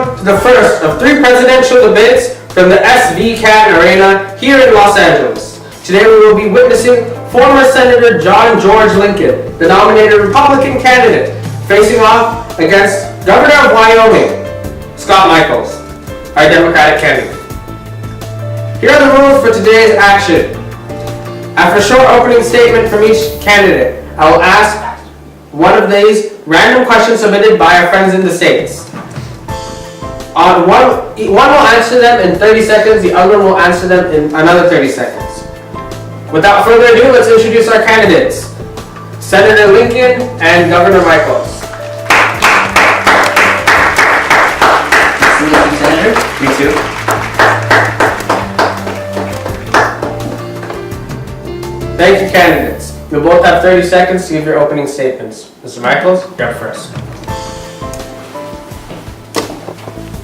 welcome to the first of 3 presidential debates from the SV-CAD Arena here in Los Angeles. Today we will be witnessing former Senator John George Lincoln, the nominated Republican candidate, facing off against Governor of Wyoming, Scott Michaels, our Democratic candidate. Here are the rules for today's action. After a short opening statement from each candidate, I will ask one of these random questions submitted by our friends in the States. One will answer them in 30 seconds, the other will answer them in another 30 seconds. Without further ado, let's introduce our candidates, Senator Lincoln and Governor Michaels. Nice to meet you, Senator. You too. Thank you, candidates. You'll both have 30 seconds to give your opening statements. Mr. Michaels, you're up first.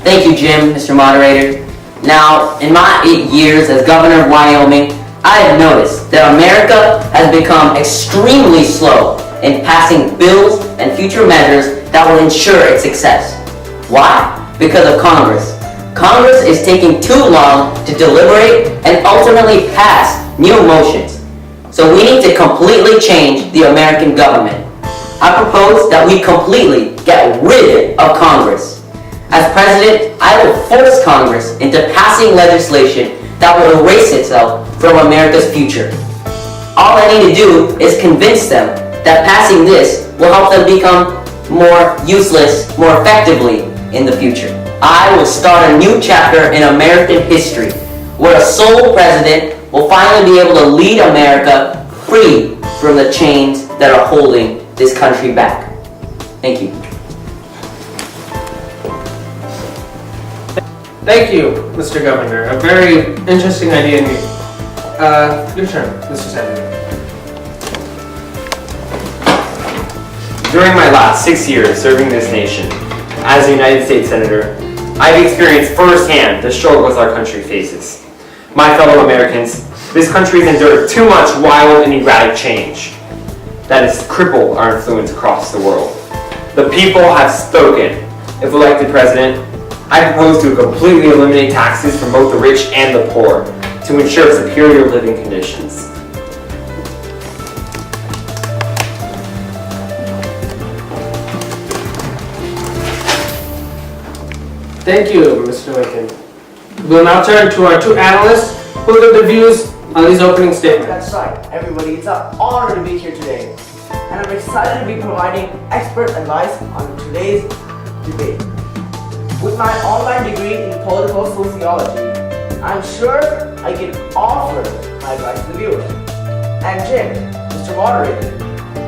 Thank you, Jim, Mr. Moderator. Now, in my 8 years as Governor of Wyoming, I have noticed that America has become extremely slow in passing bills and future measures that will ensure its success. Why? Because of Congress. Congress is taking too long to deliberate and ultimately pass new motions. So we need to completely change the American government. I propose that we completely get rid of Congress. As president, I will force Congress into passing legislation that will erase itself from America's future. All I need to do is convince them that passing this will help them become more useless, more effectively in the future. I will start a new chapter in American history where a sole president will finally be able to lead America free from the chains that are holding this country back. Thank you. Thank you, Mr. Governor. A very interesting idea indeed. Your turn, Mr. Senator. During my last 6 years serving this nation as a United States Senator, I've experienced firsthand the struggles our country faces. My fellow Americans, this country has endured too much wild and erratic change that has crippled our influence across the world. The people have spoken. If elected president, I propose to completely eliminate taxes from both the rich and the poor to ensure superior living conditions. Thank you, Mr. Lincoln. We'll now turn to our 2 analysts who will give their views on these opening statements. That's right, everybody. It's an honor to be here today. And I'm excited to be providing expert advice on today's debate. With my online degree in political sociology, I'm sure I can offer my advice to the viewers. And Jim, Mr. Moderator,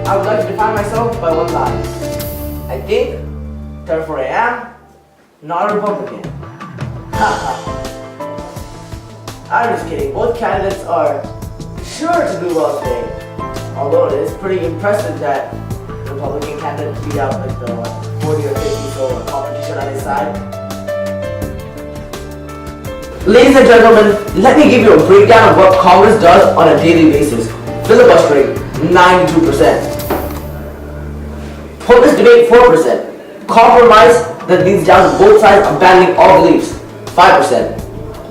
I would like to define myself by one line. I think, therefore I am, not a Republican. I'm just kidding. Both candidates are sure to do well today. Although it is pretty impressive that the Republican candidate beat out like the 40 or 50 so competition on his side. Ladies and gentlemen, let me give you a breakdown of what Congress does on a daily basis. Filibustering, 92%. Focus debate, 4%. Compromise that leads down to both sides abandoning all beliefs, 5%.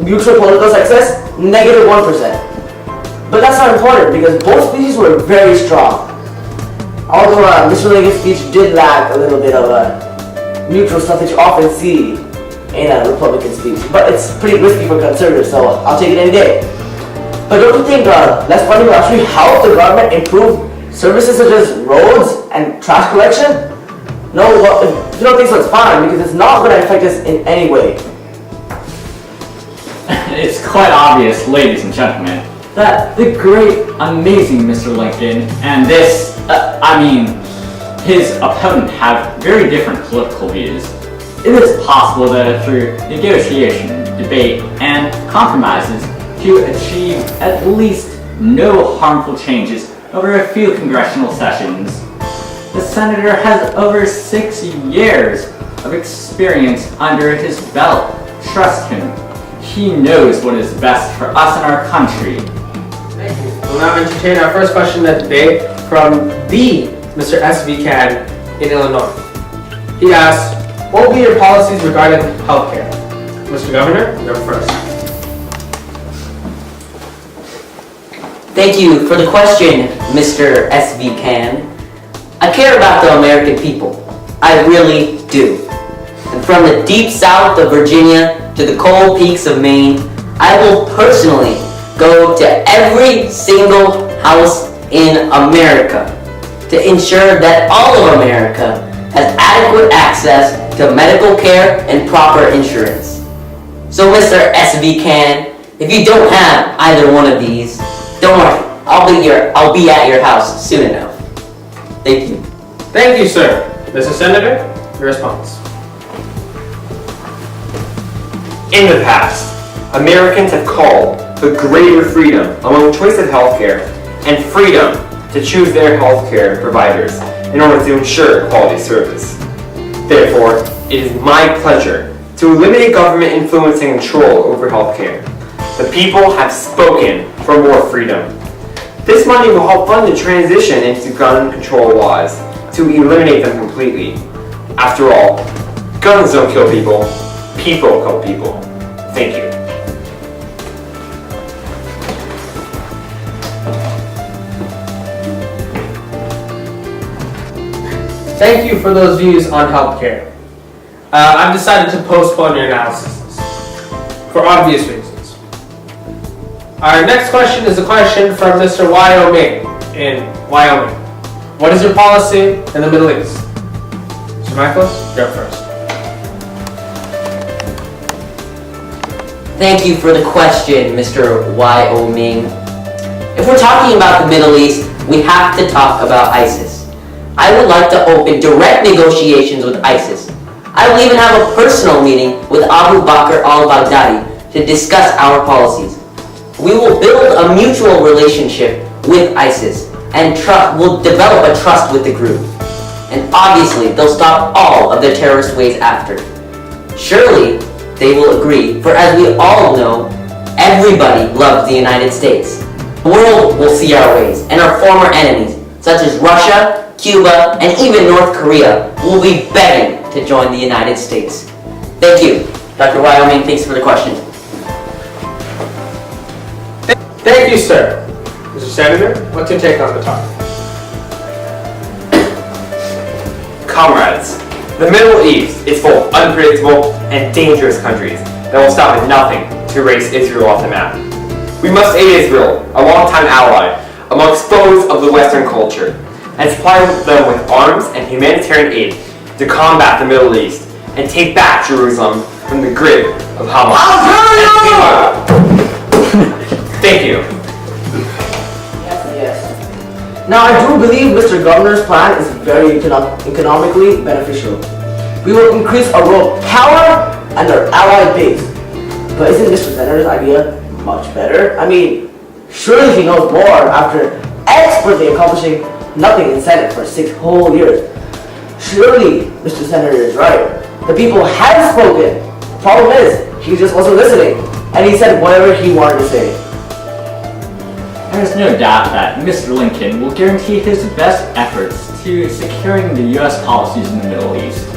Mutual political success, negative 1%. But that's not important because both speeches were very strong. Although Mr. Lincoln's speech did lack a little bit of neutral stuff that you often see in a Republican speech. But it's pretty risky for conservatives, so I'll take it any day. But don't you think less money will actually help the government improve services such as roads and trash collection? No, well, if you don't think so, it's fine because it's not going to affect us in any way. It's quite obvious, ladies and gentlemen, that the great, amazing Mr. Lincoln and his opponent have very different political views. It is possible that through negotiation, debate, and compromises to achieve at least no harmful changes over a few congressional sessions. The senator has over 6 years of experience under his belt. Trust him. He knows what is best for us and our country. Thank you. We'll now entertain our first question of the day from the Mr. SV-CAD in Illinois. He asks, What will be your policies regarding healthcare? Mr. Governor, you're up first. Thank you for the question, Mr. S.V. Can. I care about the American people. I really do. And from the deep south of Virginia to the cold peaks of Maine, I will personally go to every single house in America to ensure that all of America has adequate access to medical care and proper insurance. So Mr. S.V. Can, if you don't have either one of these, don't worry, I'll be at your house soon enough. Thank you. Thank you, sir. Mr. Senator, your response. In the past, Americans have called for greater freedom among choice of healthcare and freedom to choose their healthcare providers in order to ensure quality service. Therefore, it is my pleasure to eliminate government influence and control over healthcare. The people have spoken for more freedom. This money will help fund the transition into gun control laws to eliminate them completely. After all, guns don't kill people, people kill people. Thank you. Thank you for those views on healthcare. I've decided to postpone your analysis for obvious reasons. Our next question is a question from Mr. Wyoming in Wyoming. What is your policy in the Middle East? Mr. Michaelis, you're up first. Thank you for the question, Mr. Wyoming. If we're talking about the Middle East, we have to talk about ISIS. I would like to open direct negotiations with ISIS. I will even have a personal meeting with Abu Bakr al-Baghdadi to discuss our policies. We will build a mutual relationship with ISIS and will develop a trust with the group. And obviously, they'll stop all of their terrorist ways after. Surely, they will agree, for as we all know, everybody loves the United States. The world will see our ways, and our former enemies, such as Russia, Cuba, and even North Korea, will be begging to join the United States. Thank you, Dr. Wyoming. Thanks for the question. Thank you, sir. Mr. Senator, what's your take on the topic? Comrades, the Middle East is full of unpredictable and dangerous countries that will stop at nothing to erase Israel off the map. We must aid Israel, a longtime ally, amongst foes of the Western culture, and supply them with arms and humanitarian aid to combat the Middle East and take back Jerusalem from the grip of Hamas. Thank you. Yes. Now I do believe Mr. Governor's plan is very economically beneficial. We will increase our world power and our ally base. But isn't Mr. Senator's idea much better? I mean, surely he knows more after expertly accomplishing nothing in Senate for 6 whole years. Surely Mr. Senator is right. The people have spoken. The problem is, he just wasn't listening. And he said whatever he wanted to say. There's no doubt that Mr. Lincoln will guarantee his best efforts to securing the U.S. policies in the Middle East.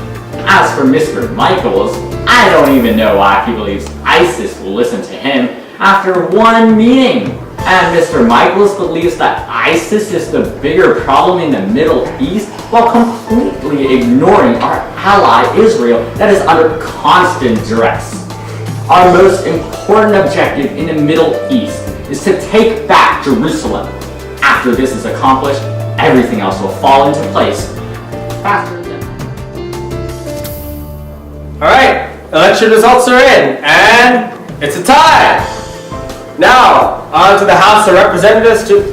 As for Mr. Michaelis, I don't even know why he believes ISIS will listen to him after one meeting. And Mr. Michaelis believes that ISIS is the bigger problem in the Middle East while completely ignoring our ally Israel that is under constant duress. Our most important objective in the Middle East is to take back Jerusalem. After this is accomplished, everything else will fall into place faster than... Alright, election results are in, and it's a tie! Now, on to the House of Representatives to...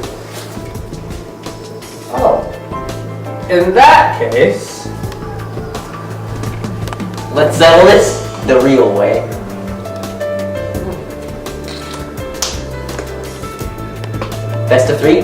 Oh. In that case... Let's settle this the real way. Best of 3?